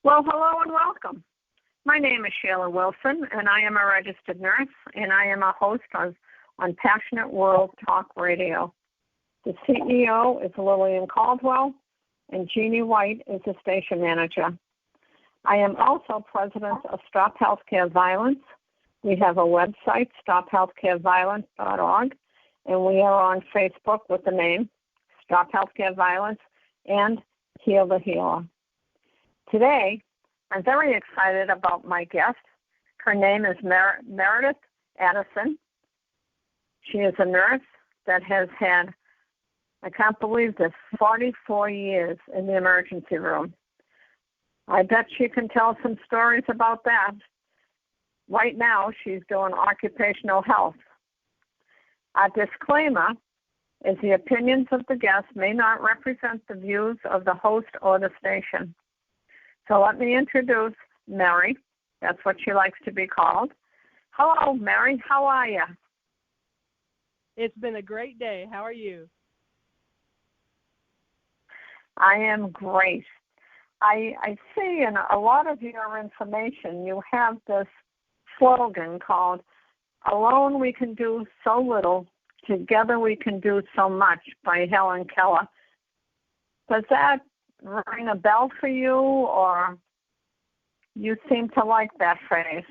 Well, hello and welcome. My name is Sheila Wilson, and I am a registered nurse, and I am a host on Passionate World Talk Radio. The CEO is Lillian Caldwell, and Jeannie White is the station manager. I am also president of Stop Healthcare Violence. We have a website, stophealthcareviolence.org, and we are on Facebook with the name Stop Healthcare Violence and Heal the Healer. Today, I'm very excited about my guest. Her name is Meredith Addison. She is a nurse that has had, I can't believe this, 44 years in the emergency room. I bet she can tell some stories about that. Right now, she's doing occupational health. A disclaimer is the opinions of the guest may not represent the views of the host or the station. So let me introduce Mary. That's what she likes to be called. Hello, Mary. How are you? It's been a great day. How are you? I am great. I see in a lot of your information you have this slogan called, "Alone we can do so little, together we can do so much," by Helen Keller. Does that ring a bell for you, or you seem to like that phrase?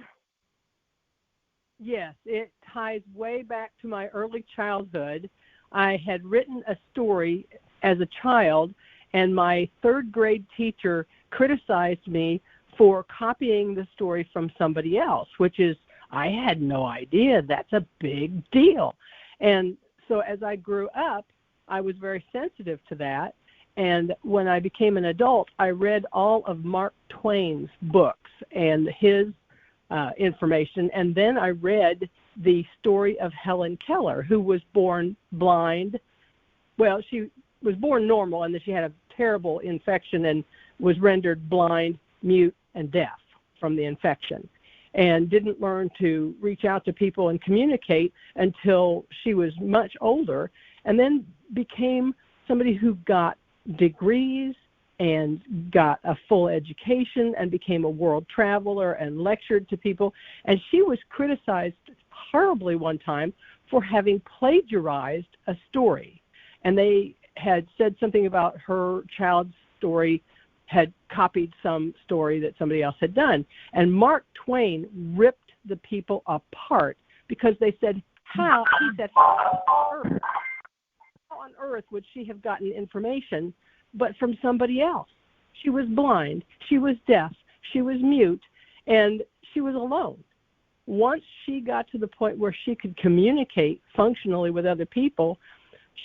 Yes, it ties way back to my early childhood. I had written a story as a child, and my third grade teacher criticized me for copying the story from somebody else, which is, I had no idea. That's a big deal. And so as I grew up, I was very sensitive to that. And when I became an adult, I read all of Mark Twain's books and his information. And then I read the story of Helen Keller, who was born blind. Well, she was born normal, and then she had a terrible infection and was rendered blind, mute, and deaf from the infection, and didn't learn to reach out to people and communicate until she was much older, and then became somebody who got degrees and got a full education and became a world traveler and lectured to people. And she was criticized horribly one time for having plagiarized a story. And they had said something about her child's story had copied some story that somebody else had done. And Mark Twain ripped the people apart because they said, how on earth would she have gotten information but from somebody else? She was blind, she was deaf, she was mute, and she was alone. Once she got to the point where she could communicate functionally with other people,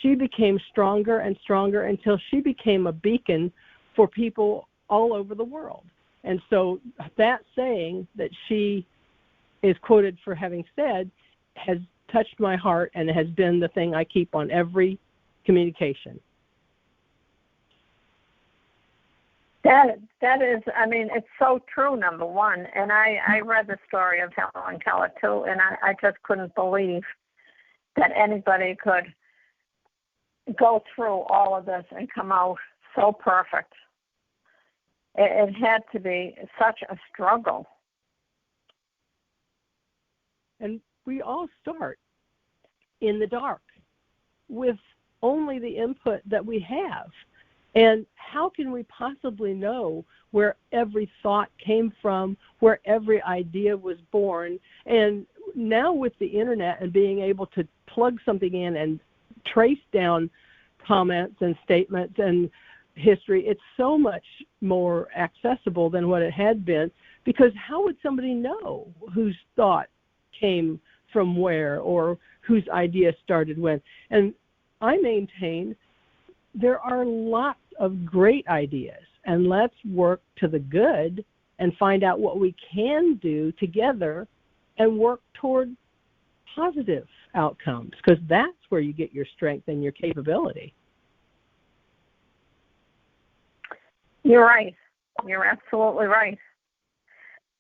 she became stronger and stronger until she became a beacon for people all over the world. And so that saying that she is quoted for having said has touched my heart and has been the thing I keep on every communication. That is, I mean, it's so true, number one. And I read the story of Helen Keller, too, and I just couldn't believe that anybody could go through all of this and come out so perfect. It had to be such a struggle. And we all start in the dark with only the input that we have. And how can we possibly know where every thought came from, where every idea was born? And now with the internet and being able to plug something in and trace down comments and statements and history, it's so much more accessible than what it had been, because how would somebody know whose thought came from where or whose idea started when? And I maintain there are lots of great ideas, and let's work to the good and find out what we can do together and work toward positive outcomes, because that's where you get your strength and your capability. You're right. You're absolutely right.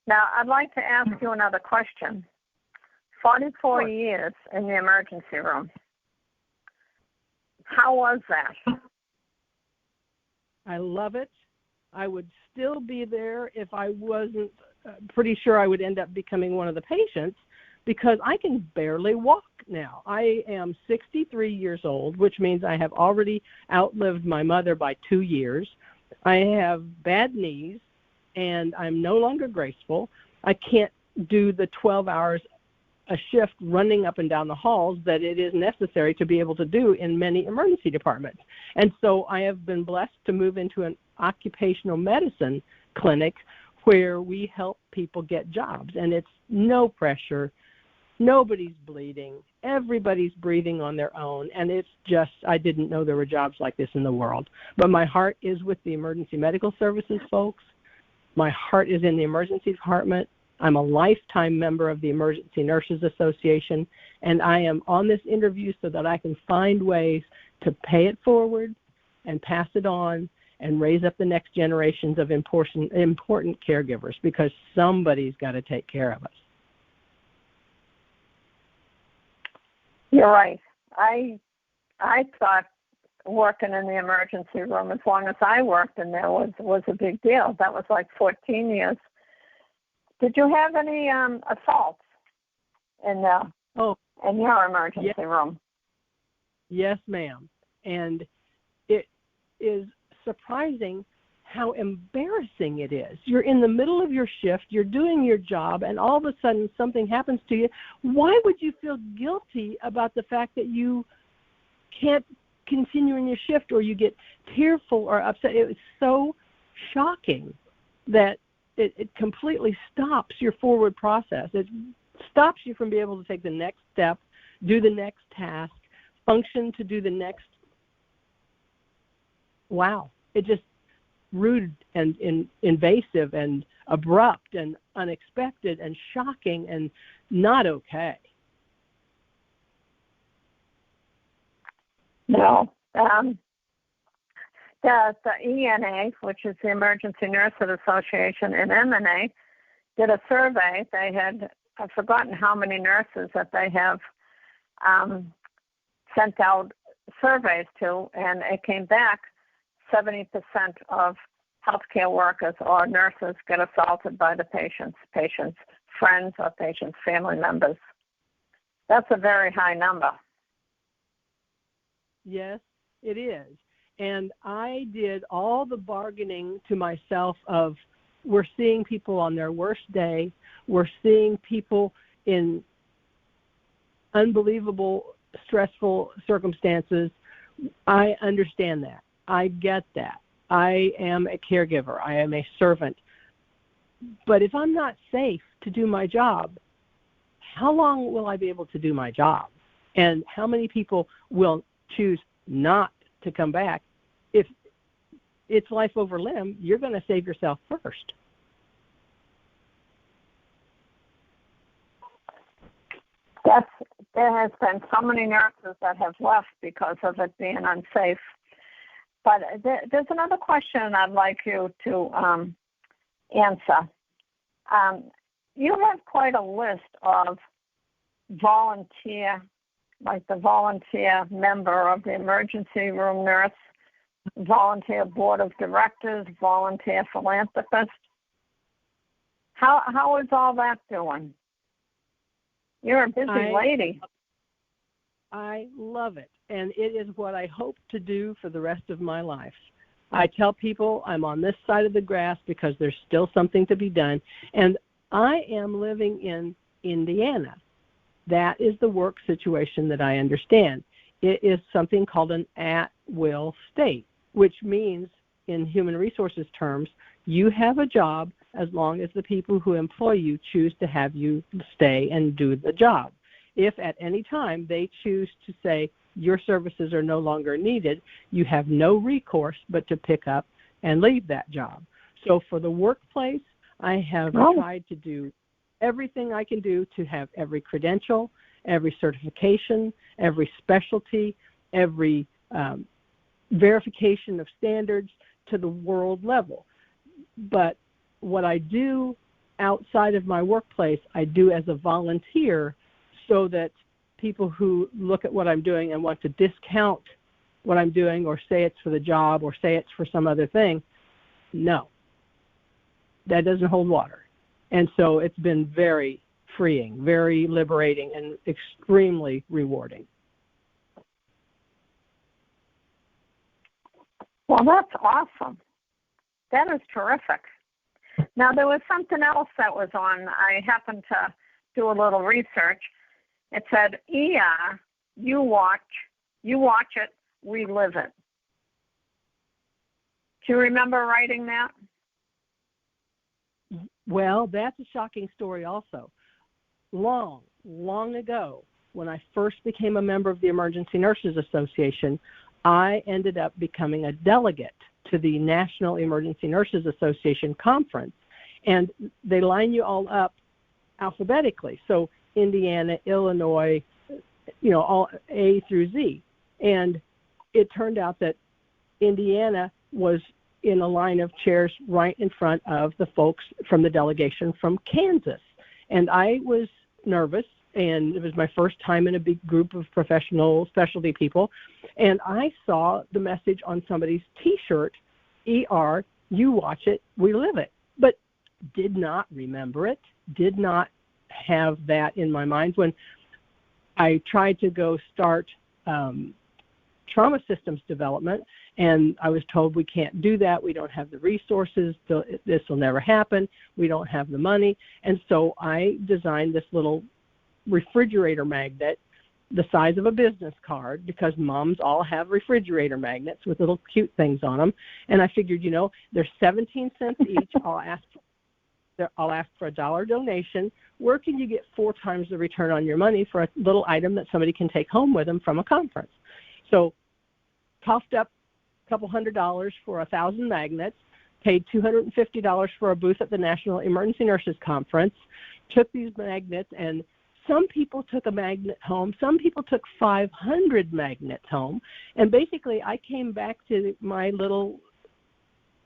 Now, I'd like to ask you another question. 44 years in the emergency room. How was that? I love it. I would still be there if I wasn't pretty sure I would end up becoming one of the patients, because I can barely walk now. I am 63 years old, which means I have already outlived my mother by 2 years. I have bad knees, and I'm no longer graceful. I can't do the 12 hours a shift running up and down the halls that it is necessary to be able to do in many emergency departments. And so I have been blessed to move into an occupational medicine clinic where we help people get jobs, and it's no pressure. Nobody's bleeding. Everybody's breathing on their own, and it's just, I didn't know there were jobs like this in the world. But my heart is with the emergency medical services folks. My heart is in the emergency department. I'm a lifetime member of the Emergency Nurses Association, and I am on this interview so that I can find ways to pay it forward and pass it on and raise up the next generations of important caregivers, because somebody's got to take care of us. You're right. I thought working in the emergency room, as long as I worked in there, was a big deal. That was like 14 years. Did you have any assaults in your emergency room? Yes, ma'am. And it is surprising how embarrassing it is. You're in the middle of your shift, you're doing your job, and all of a sudden something happens to you. Why would you feel guilty about the fact that you can't continue in your shift, or you get tearful or upset? It was so shocking that it completely stops your forward process. It stops you from being able to take the next step, do the next task, function to do the next. Wow. It just rude and invasive and abrupt and unexpected and shocking and not okay. No. The ENA, which is the Emergency Nurses Association, and MNA did a survey. They had, I've forgotten how many nurses that they have sent out surveys to, and it came back 70% of healthcare workers or nurses get assaulted by the patients' friends or patients' family members. That's a very high number. Yes, it is. And I did all the bargaining to myself of, we're seeing people on their worst day. We're seeing people in unbelievable, stressful circumstances. I understand that. I get that. I am a caregiver. I am a servant. But if I'm not safe to do my job, how long will I be able to do my job? And how many people will choose not to come back? If it's life over limb, you're going to save yourself first. There has been so many nurses that have left because of it being unsafe. But there's another question I'd like you to answer. You have quite a list of volunteer, like the volunteer member of the emergency room nurse, volunteer board of directors, volunteer philanthropist. How is all that doing? You're a busy lady. I love it, and it is what I hope to do for the rest of my life. I tell people I'm on this side of the grass because there's still something to be done, and I am living in Indiana. That is the work situation that I understand. It is something called an at-will state, which means in human resources terms, you have a job as long as the people who employ you choose to have you stay and do the job. If at any time they choose to say your services are no longer needed, you have no recourse but to pick up and leave that job. So for the workplace, I have tried to do everything I can do to have every credential, every certification, every specialty, every verification of standards to the world level. But what I do outside of my workplace, I do as a volunteer, so that people who look at what I'm doing and want to discount what I'm doing or say it's for the job or say it's for some other thing, no, that doesn't hold water. And so it's been very freeing, very liberating, and extremely rewarding. Well, that's awesome. That is terrific. Now, there was something else that was on. I happened to do a little research. It said, ER, you watch it, we live it. Do you remember writing that? Well, that's a shocking story also. Long ago, when I first became a member of the Emergency Nurses Association, I ended up becoming a delegate to the National Emergency Nurses Association conference. And they line you all up alphabetically. So Indiana, Illinois, all A through Z. And it turned out that Indiana was in a line of chairs right in front of the folks from the delegation from Kansas. And I was nervous, and it was my first time in a big group of professional specialty people. And I saw the message on somebody's T-shirt, ER, you watch it, we live it. But did not remember it, did not have that in my mind. When I tried to go start trauma systems development, and I was told we can't do that, we don't have the resources, this will never happen, we don't have the money. And so I designed this little refrigerator magnet the size of a business card, because moms all have refrigerator magnets with little cute things on them. And I figured, they're 17 cents each. I'll ask for a $1 donation. Where can you get 4 times the return on your money for a little item that somebody can take home with them from a conference? So coughed up a couple $100 for 1,000 magnets, paid $250 for a booth at the National Emergency Nurses Conference, took these magnets, and some people took a magnet home. Some people took 500 magnets home. And basically, I came back to my little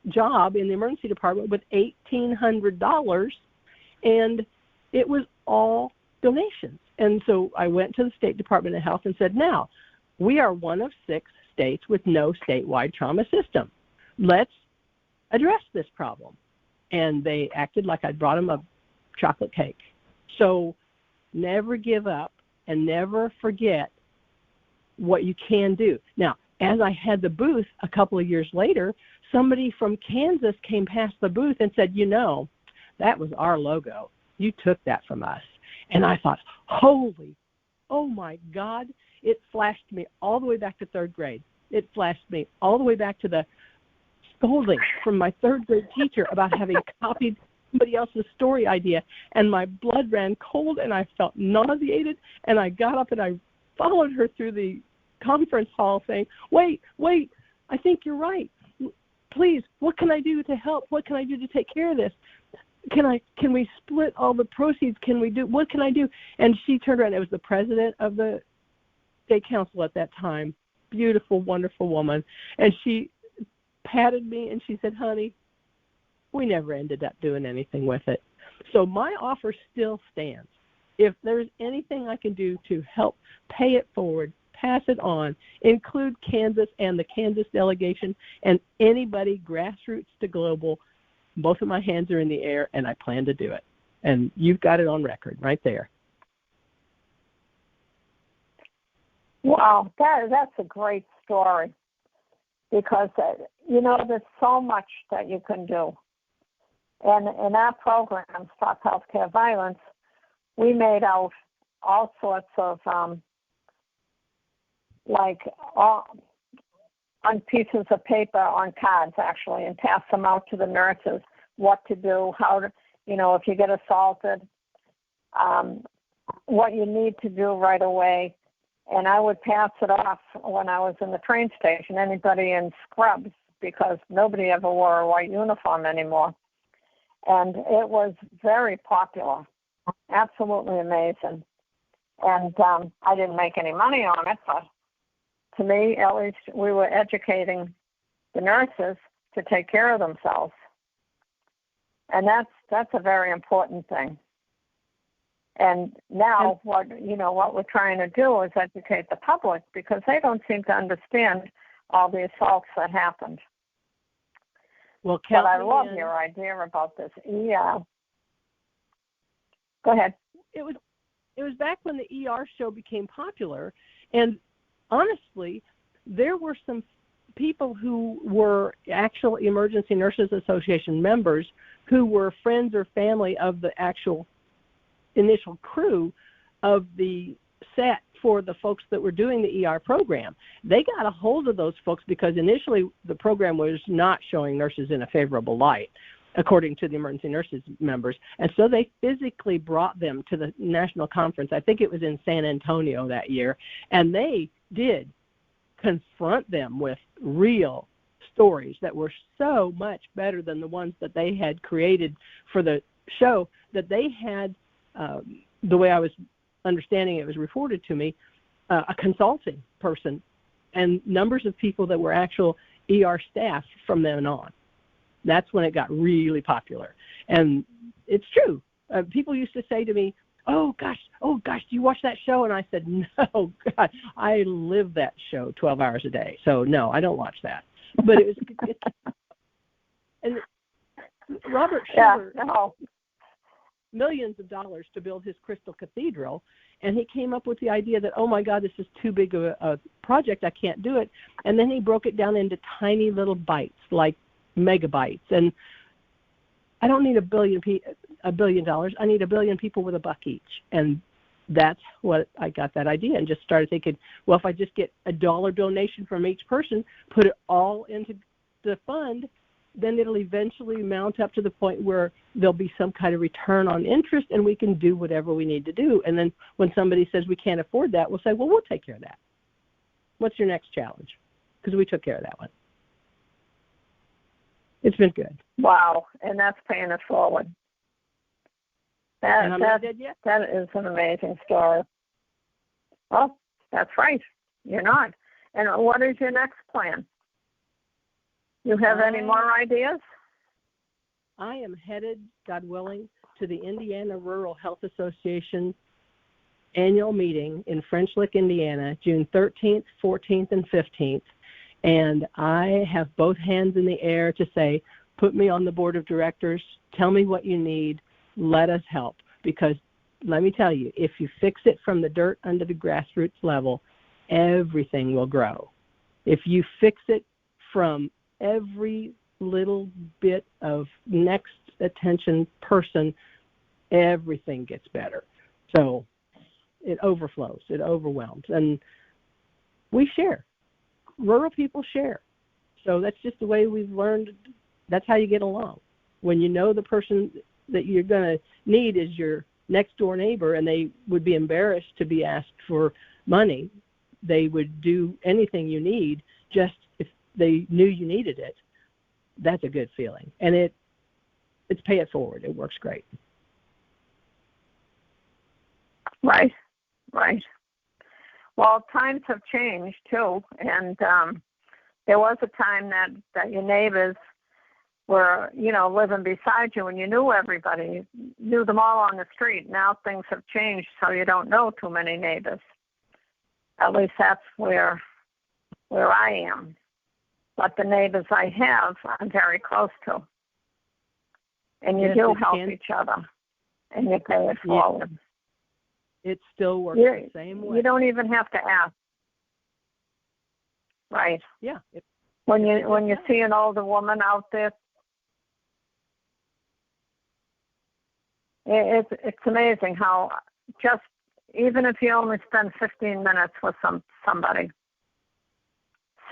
job in the emergency department with $1,800, and it was all donations. And so I went to the State Department of Health and said, now, we are one of 6 states with no statewide trauma system. Let's address this problem. And they acted like I'd brought them a chocolate cake. So never give up and never forget what you can do. Now, as I had the booth a couple of years later, somebody from Kansas came past the booth and said, that was our logo. You took that from us. And I thought, oh my God, it flashed me all the way back to 3rd grade. It flashed me all the way back to the scolding from my 3rd grade teacher about having copied somebody else's story idea, and my blood ran cold and I felt nauseated, and I got up and I followed her through the conference hall saying, wait, I think you're right. Please, what can I do to help? What can I do to take care of this? Can we split all the proceeds? What can I do? And she turned around. It was the president of the state council at that time, beautiful, wonderful woman, and she patted me and she said, honey, we never ended up doing anything with it. So my offer still stands. If there's anything I can do to help pay it forward, pass it on, include Kansas and the Kansas delegation and anybody grassroots to global, both of my hands are in the air, and I plan to do it. And you've got it on record right there. Wow, that's a great story, because, there's so much that you can do. And in our program, Stop Healthcare Violence, we made out all sorts of, on pieces of paper, on cards, actually, and pass them out to the nurses, what to do, how to, if you get assaulted, what you need to do right away. And I would pass it off when I was in the train station, anybody in scrubs, because nobody ever wore a white uniform anymore. And it was very popular, absolutely amazing. And I didn't make any money on it, but to me, at least, we were educating the nurses to take care of themselves. And that's a very important thing. And now what we're trying to do is educate the public, because they don't seem to understand all the assaults that happened. Well, but I love your idea about this. Yeah. Go ahead. It was back when the ER show became popular, and honestly, there were some people who were actual Emergency Nurses Association members who were friends or family of the actual initial crew of the set for the folks that were doing the ER program. They got a hold of those folks because initially the program was not showing nurses in a favorable light, according to the emergency nurses members. And so they physically brought them to the national conference. I think it was in San Antonio that year. And they did confront them with real stories that were so much better than the ones that they had created for the show, that they had, the way I was understanding it was reported to me, a consulting person and numbers of people that were actual ER staff from then on. That's when it got really popular. And it's true. People used to say to me, oh gosh, do you watch that show? And I said, no, God, I live that show 12 hours a day. So no, I don't watch that. But it was, and Robert Sheila millions of dollars to build his Crystal Cathedral, and he came up with the idea that, oh my God, this is too big of a project, I can't do it. And then he broke it down into tiny little bites, like megabytes. And I don't need $1 billion. I need 1 billion people with $1 each. And that's what I got that idea, and just started thinking, well, if I just get a $1 donation from each person, put it all into the fund, then it'll eventually mount up to the point where there'll be some kind of return on interest, and we can do whatever we need to do. And then when somebody says we can't afford that, we'll say, well, we'll take care of that. What's your next challenge? Because we took care of that one. It's been good. Wow, and that's paying it forward. And I'm not dead yet? That is an amazing story. Well, that's right. You're not. And what is your next plan? You have any more ideas? I am headed, God willing, to the Indiana Rural Health Association annual meeting in French Lick, Indiana, June 13th, 14th, and 15th. And I have both hands in the air to say, put me on the board of directors, tell me what you need, let us help. Because let me tell you, if you fix it from the dirt under the grassroots level, everything will grow. If you fix it from every little bit of next attention person, everything gets better. So it overflows, it overwhelms. And we share. Rural people share. So that's just the way we've learned. That's how you get along. When you know the person that you're going to need is your next door neighbor, and they would be embarrassed to be asked for money, they would do anything you need just if they knew you needed it. That's a good feeling. And it's pay it forward. It works great. Right. Well, times have changed too, and there was a time that your neighbors were, living beside you, and you knew everybody, knew them all on the street. Now things have changed, so you don't know too many neighbors. At least that's where I am. But the neighbors I have, I'm very close to, and you do help each other, and you pay it forward. It still works the same way. You don't even have to ask. Right. Yeah. When you see an older woman out there, it's amazing how just even if you only spend 15 minutes with somebody,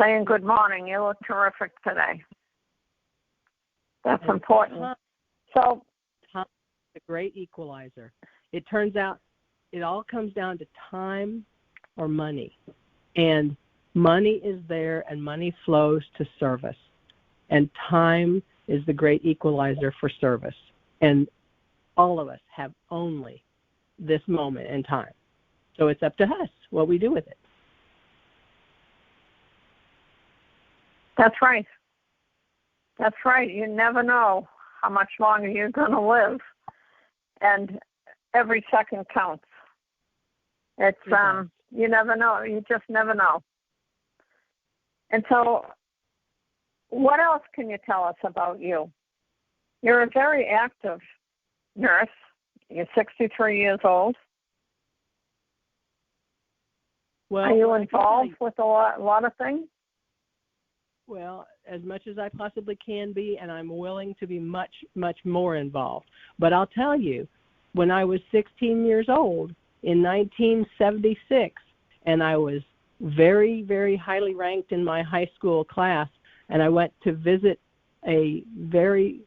saying good morning, you look terrific today. That's important. So, time is a great equalizer. It turns out it all comes down to time or money. And money is there, and money flows to service. And time is the great equalizer for service. And all of us have only this moment in time. So it's up to us what we do with it. That's right. That's right. You never know how much longer you're going to live. And every second counts. It's you never know. You just never know. And so what else can you tell us about you? You're a very active nurse. You're 63 years old. Well, are you involved with a lot of things? Well, as much as I possibly can be, and I'm willing to be much, much more involved. But I'll tell you, when I was 16 years old in 1976, and I was very, very highly ranked in my high school class, and I went to visit a very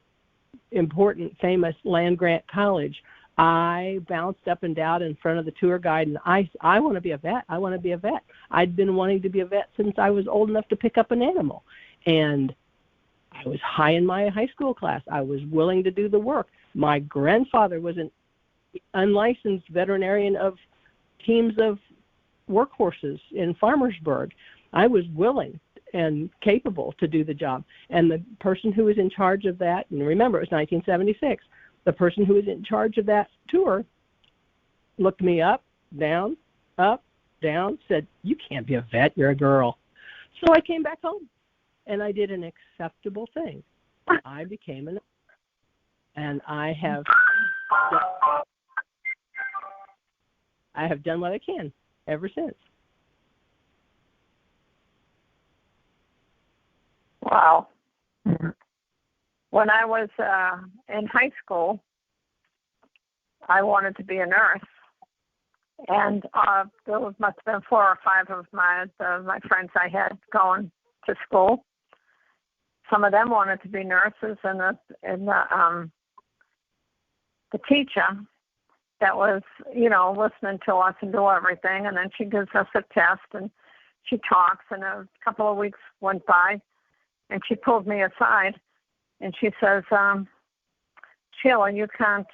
important, famous land-grant college, I bounced up and down in front of the tour guide, and I want to be a vet. I want to be a vet. I'd been wanting to be a vet since I was old enough to pick up an animal. And I was high in my high school class. I was willing to do the work. My grandfather was an unlicensed veterinarian of teams of workhorses in Farmersburg. I was willing and capable to do the job. And the person who was in charge of that, and remember, it was 1976, the person who was in charge of that tour looked me up, down, said, "You can't be a vet, you're a girl." So I came back home, and I did an acceptable thing. I became an, and I have done what I can ever since. Wow. When I was in high school, I wanted to be a nurse, and there must have been 4 or 5 of my friends I had going to school. Some of them wanted to be nurses, and the teacher that was, listening to us and do everything, and then she gives us a test, and she talks, and a couple of weeks went by, and she pulled me aside. And she says, "Sheila, you can't,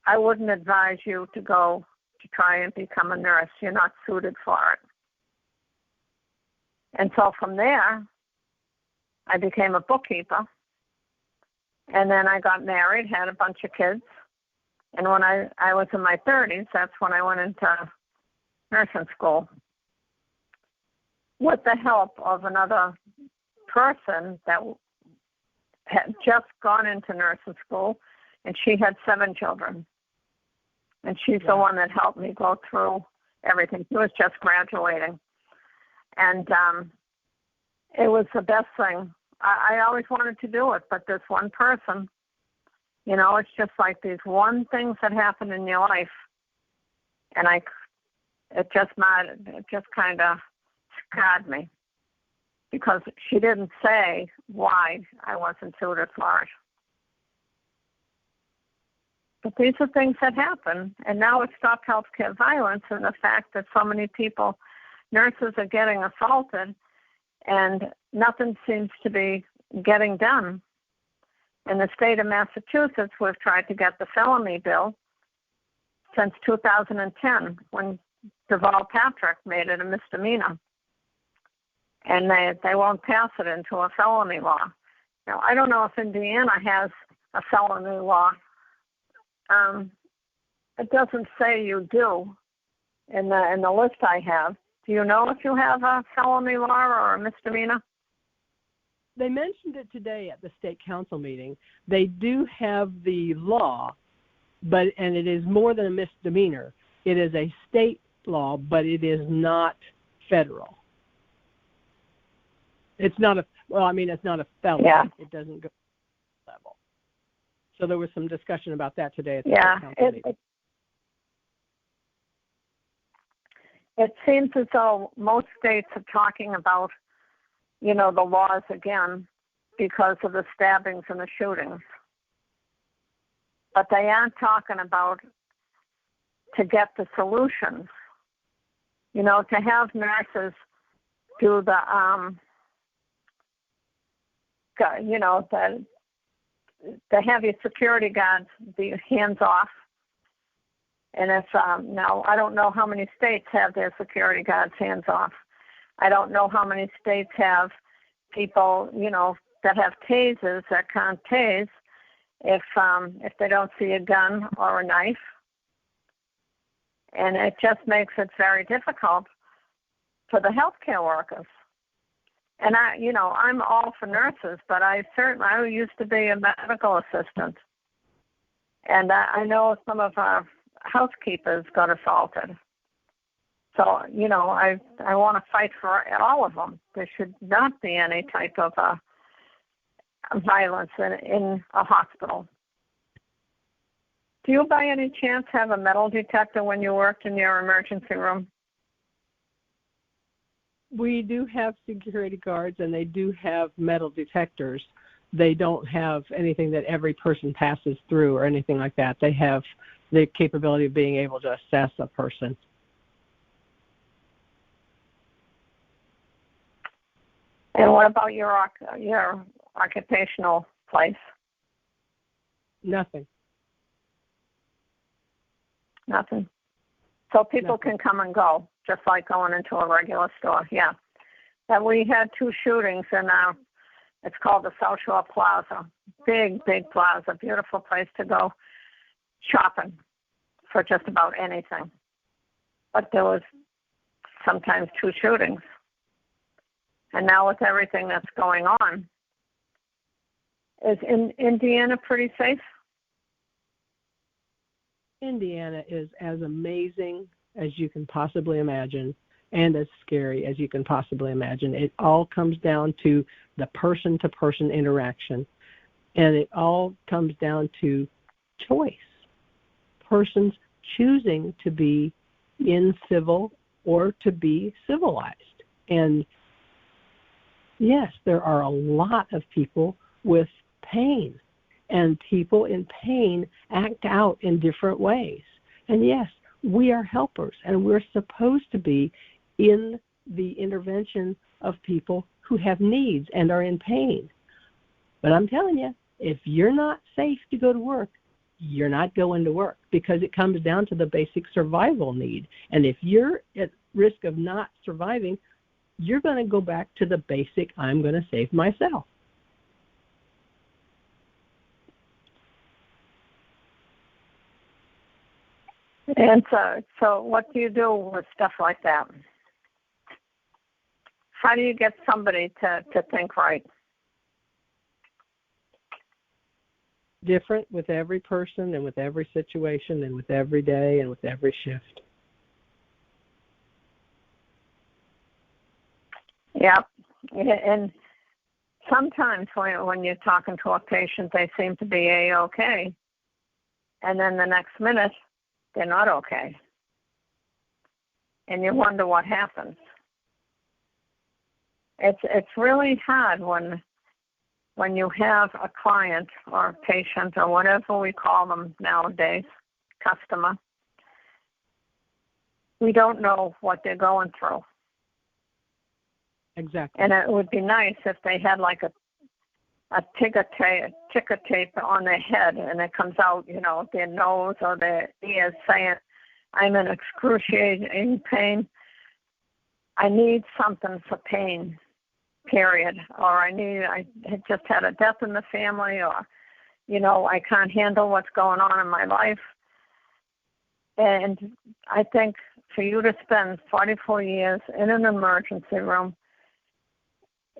I wouldn't advise you to go to try and become a nurse. You're not suited for it." And so from there, I became a bookkeeper. And then I got married, had a bunch of kids. And when I was in my 30s, that's when I went into nursing school with the help of another person that had just gone into nursing school, and she had 7 children. And she's the one that helped me go through everything. She was just graduating. And it was the best thing. I always wanted to do it, but this one person, it's just like these one things that happen in your life. And it just kind of scarred me, because she didn't say why I wasn't suited for it. But these are things that happen. And now it's Stop Healthcare Violence, and the fact that so many people, nurses, are getting assaulted, and nothing seems to be getting done. In the state of Massachusetts, we've tried to get the felony bill since 2010, when Deval Patrick made it a misdemeanor. And they won't pass it into a felony law. Now, I don't know if Indiana has a felony law. It doesn't say you do in the list I have. Do you know if you have a felony law or a misdemeanor? They mentioned it today at the state council meeting. They do have the law, and it is more than a misdemeanor. It is a state law, but it is not federal. It's not it's not a felony. Yeah. It doesn't go to that level. So there was some discussion about that today at the council meeting. It seems as though most states are talking about, the laws again because of the stabbings and the shootings. But they aren't talking about to get the solutions. To have nurses do the have your security guards be hands off. And if now, I don't know how many states have their security guards hands off. I don't know how many states have people, that have tasers that can't tase if they don't see a gun or a knife. And it just makes it very difficult for the healthcare workers. And I'm all for nurses, but I used to be a medical assistant. And I know some of our housekeepers got assaulted. So, I want to fight for all of them. There should not be any type of violence in a hospital. Do you by any chance have a metal detector when you worked in your emergency room? We do have security guards, and they do have metal detectors. They don't have anything that every person passes through or anything like that. They have the capability of being able to assess a person. And what about your occupational place? Nothing. Nothing. So people can come and go, just like going into a regular store. Yeah. And we had 2 shootings in it's called the South Shore Plaza. Big, big plaza. Beautiful place to go shopping for just about anything. But there was sometimes 2 shootings. And now with everything that's going on, is Indiana pretty safe? Indiana is as amazing as you can possibly imagine and as scary as you can possibly imagine. It all comes down to the person-to-person interaction, and it all comes down to choice. Persons choosing to be incivil or to be civilized. And yes, there are a lot of people with pain, and people in pain act out in different ways. And yes, we are helpers, and we're supposed to be in the intervention of people who have needs and are in pain. But I'm telling you, if you're not safe to go to work, you're not going to work, because it comes down to the basic survival need. And if you're at risk of not surviving, you're going to go back to the basic, I'm going to save myself. And so what do you do with stuff like that? How do you get somebody to think right? Different with every person and with every situation and with every day and with every shift. Yeah. And sometimes when you're talking to a patient, they seem to be A-okay. And then the next minute, they're not okay. And you wonder what happens. It's really hard when you have a client or a patient or whatever we call them nowadays, customer. We don't know what they're going through. Exactly. And it would be nice if they had like a ticker tape on their head, and it comes out, their nose or their ears saying, I'm in excruciating pain. I need something for pain, period. Or I had just had a death in the family, or, I can't handle what's going on in my life. And I think for you to spend 44 years in an emergency room,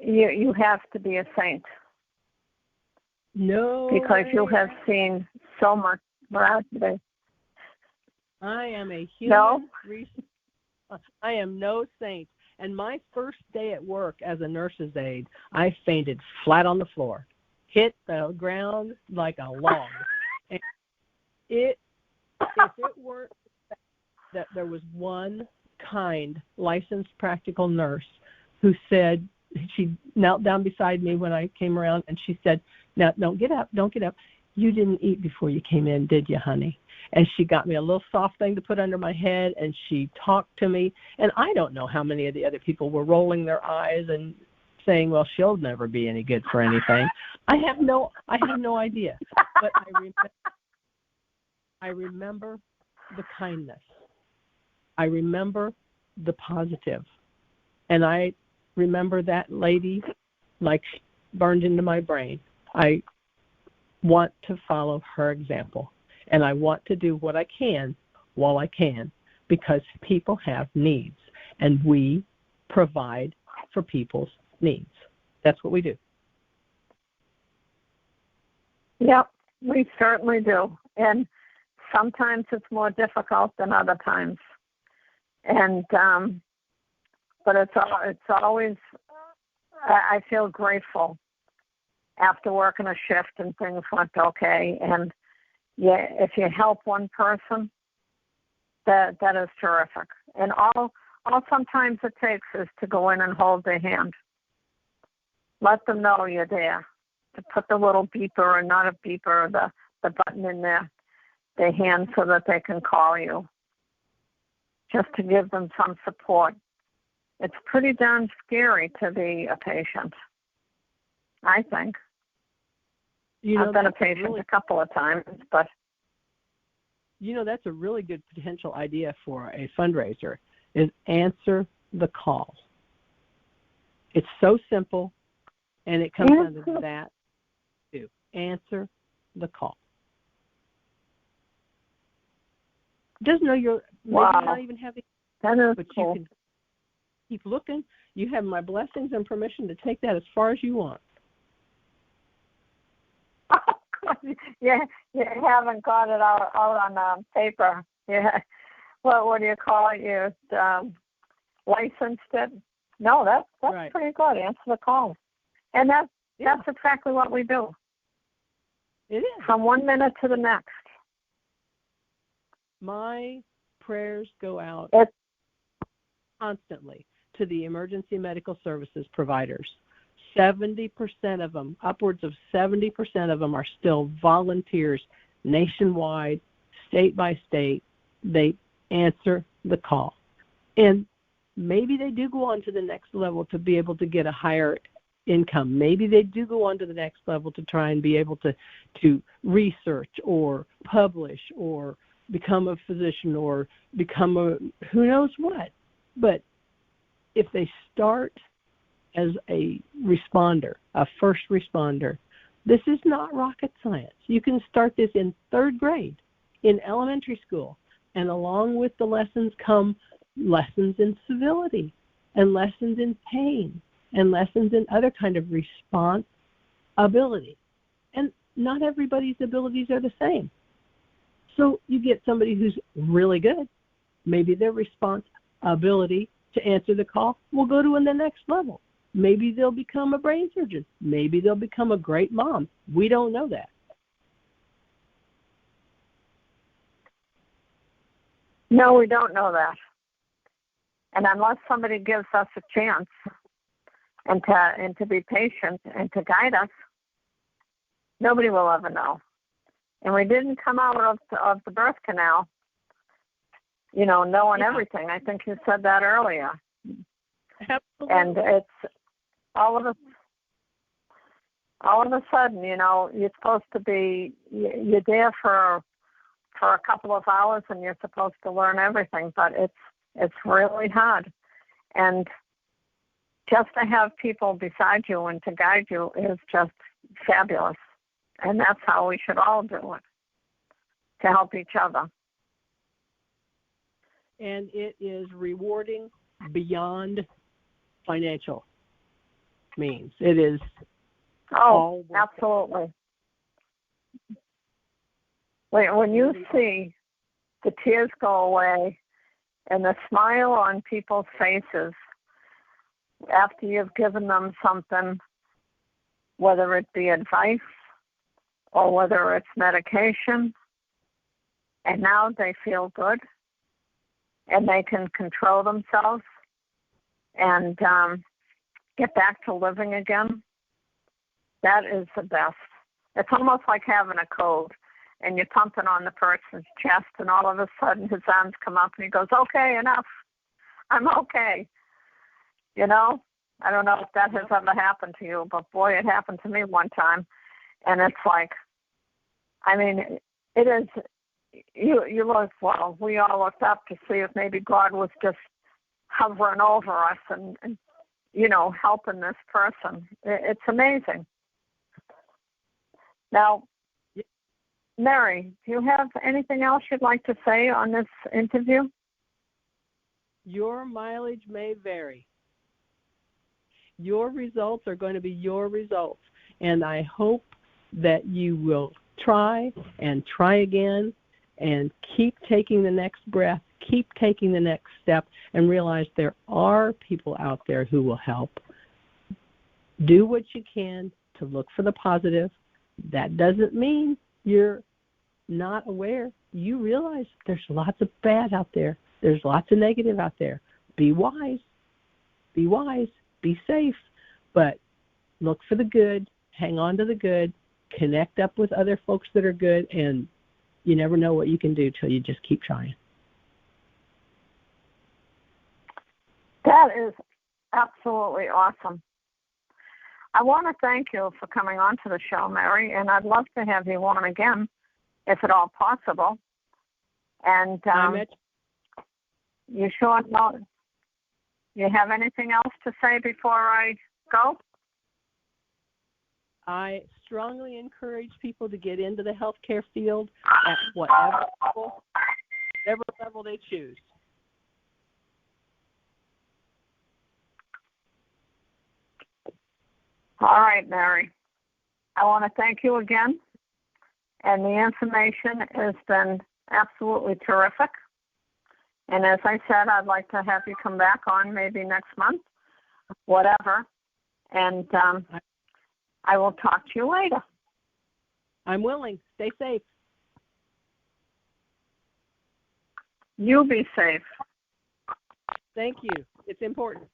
you have to be a saint. No. Because you have seen so much tragedy. I am a human resource. I am no saint. And my first day at work as a nurse's aide, I fainted flat on the floor, hit the ground like a log. And if it weren't that there was one kind, licensed practical nurse who said, she knelt down beside me when I came around, and she said, now, don't get up. You didn't eat before you came in, did you, honey? And she got me a little soft thing to put under my head, and she talked to me. And I don't know how many of the other people were rolling their eyes and saying, well, she'll never be any good for anything. I have no idea. But I remember the kindness. I remember the positive. And I remember that lady like burned into my brain. I want to follow her example, and I want to do what I can while I can, because people have needs, and we provide for people's needs. That's what we do. Yep, we certainly do. And sometimes it's more difficult than other times. And but it's always, I feel grateful after working a shift and things went okay. And yeah, if you help one person, that is terrific. And all sometimes it takes is to go in and hold their hand. Let them know you're there. To put the little beeper, or not a beeper, the button in their hand so that they can call you. Just to give them some support. It's pretty darn scary to be a patient, I think. I've been a patient a couple of times, but... that's a really good potential idea for a fundraiser, is answer the call. It's so simple, and it comes down to that, too. Answer the call. Doesn't know you're maybe not even having, but cool. You can keep looking. You have my blessings and permission to take that as far as you want. Yeah, you haven't got it out on paper. Yeah, what do you call it? You licensed it? No, that's right. Pretty good. Answer the call, and that's exactly what we do. It is from 1 minute to the next. My prayers go out constantly to the emergency medical services providers. 70% of them, upwards of 70% of them, are still volunteers nationwide, state by state. They answer the call. And maybe they do go on to the next level to be able to get a higher income. Maybe they do go on to the next level to try and be able to research or publish or become a physician or become who knows what. But if they start as a responder, a first responder, this is not rocket science. You can start this in 3rd grade in elementary school, and along with the lessons come lessons in civility and lessons in pain and lessons in other kind of response ability. And not everybody's abilities are the same. So you get somebody who's really good. Maybe their response ability to answer the call will go to the next level. Maybe they'll become a brain surgeon. Maybe they'll become a great mom. We don't know that. No, we don't know that. And unless somebody gives us a chance and to be patient and to guide us, nobody will ever know. And we didn't come out of the birth canal, knowing everything. I think you said that earlier. Absolutely. And it's all of a sudden, you're supposed to be, you're there for a couple of hours and you're supposed to learn everything, but it's really hard. And just to have people beside you and to guide you is just fabulous. And that's how we should all do it, to help each other. And it is rewarding beyond financial means. It is all absolutely. When you see the tears go away and the smile on people's faces after you've given them something, whether it be advice or whether it's medication, and now they feel good and they can control themselves and get back to living again, that is the best. It's almost like having a cold, and you're pumping on the person's chest, and all of a sudden his arms come up, and he goes, okay, enough. I'm okay. I don't know if that has ever happened to you, but boy, it happened to me one time. And it's like, it is, you look, well, we all looked up to see if maybe God was just hovering over us and helping this person. It's amazing. Now, Mary, do you have anything else you'd like to say on this interview? Your mileage may vary. Your results are going to be your results. And I hope that you will try and try again and keep taking the next breath, keep taking the next step, and realize there are people out there who will help. Do what you can to look for the positive. That doesn't mean you're not aware. You realize there's lots of bad out there. There's lots of negative out there. Be wise. Be wise. Be safe. But look for the good. Hang on to the good. Connect up with other folks that are good, and you never know what you can do till you just keep trying. That is absolutely awesome. I want to thank you for coming on to the show, Mary, and I'd love to have you on again, if at all possible. And you sure know, you have anything else to say before I go? I strongly encourage people to get into the healthcare field at whatever level they choose. All right, Mary. I want to thank you again. And the information has been absolutely terrific. And as I said, I'd like to have you come back on maybe next month, whatever. And I will talk to you later. I'm willing. Stay safe. You be safe. Thank you. It's important.